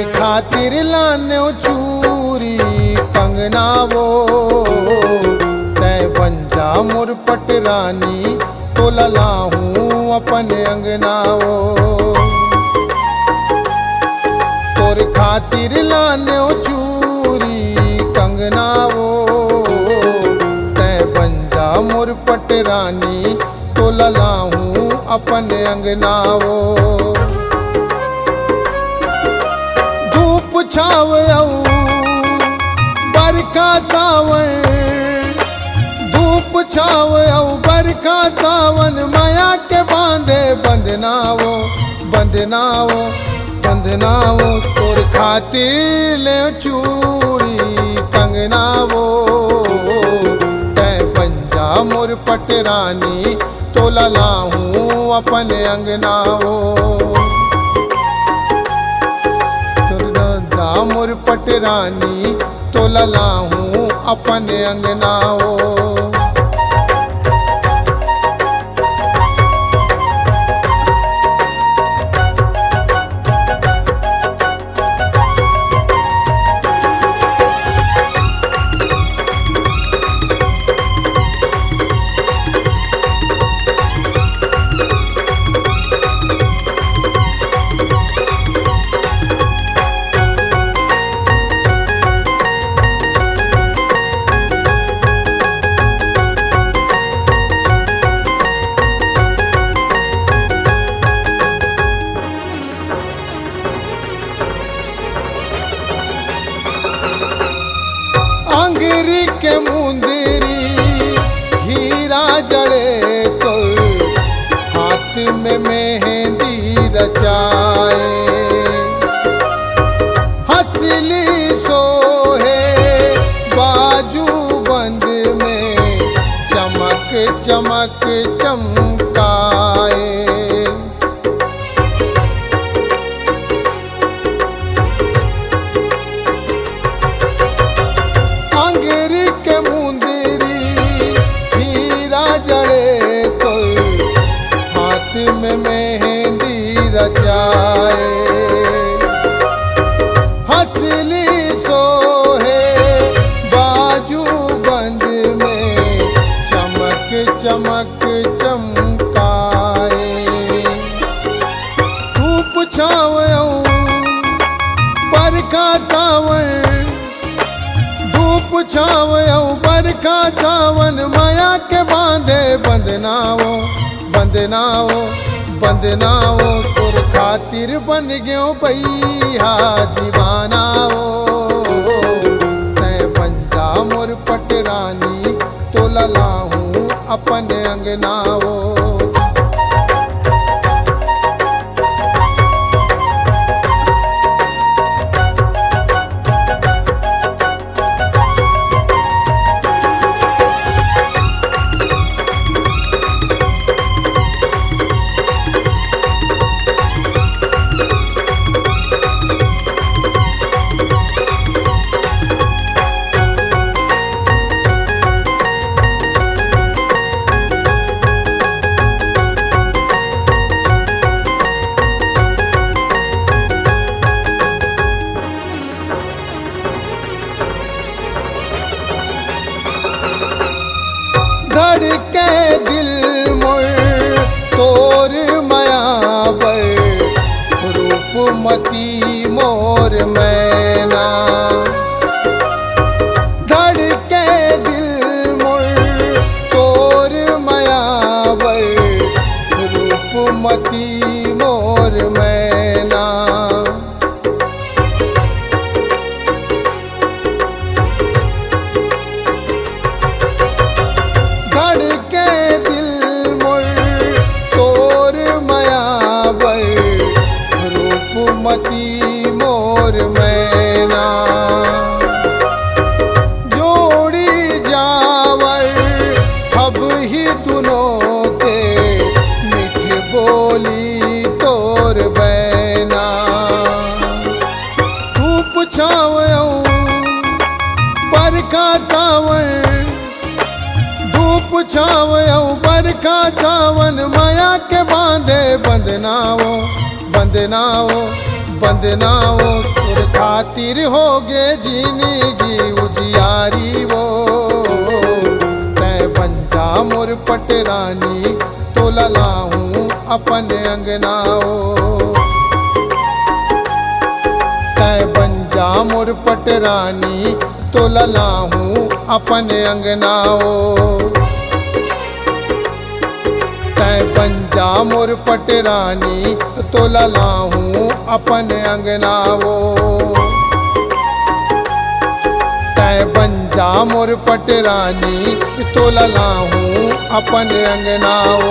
खातिर लान्यो चूरी कंगना वो तय बन जा मोर पटरानी तो ललाहूँ अपने अंगना वो। तोर खातिर लान्यो चूरी कंगना वो तय बन जा मोर पटरानी तो ललाहूँ अपने अंगना वो। धूप छाव बरखा सावन धूप छाव बरखा सावन माया के बांधे बंधनाओ बंधनाओ बंधनाओ। तोर खातिर ले चूड़ी कंगनाओ तय बन जा मोर पटरानी तो ललाहूँ अपने अंगनाओ। मोर पटरानी तो ललाहूँ अपने अंगनाओ। अंगरी के मुंदरी हीरा जड़े तो हाथ में मेहंदी रचाए। हंसली सोहे बाजू बंद में चमक चमक चमकाए। अंगरी के मुंदरी हीरा जड़े तो हाथ में मेहंदी रचाए। हंसली सोहे बाजू बंद में चमक चमक चमकाए। धूप छाव बरखा सावन छाव बरखा सावन माया के बांधे बंधनाओ बंधनाओ बंधनाओ। तोर खातिर बन गयो भैया दीवानाओ तय बन जा मोर पटरानी तो ललाहूँ अपने अंगनाओ। धड़के दिल मोर तोर माया बर रूपमती मोर मैना। धड़के दिल मोर तोर माया बर रूपमती मोर मैना। धड़के दिल मोर तोर माया बर रूपमती मोर मैना। जोड़ी जावर अब ही दोनों के मीठ बोली तोर बैना। धूप छाव बरखा सावन धूप छाव बरखा सावन माया के बांधे बंधनाओ बंधनाओ बंधनाओ। तोर खातिर हो गे जिंदगी उजियारी वो तै बन जा मोर पटरानी तो ललाहूँ अपन अंगनाओ तै बन जा मोर पटरानी तो ललाहूँ अपन अंगनाओ तै बन जा मोर पटरानी तो ललाहूँ अपन अंगनाओ तै बन जा मोर पटरानी तो ललाहूँ अपन अंगनाओ।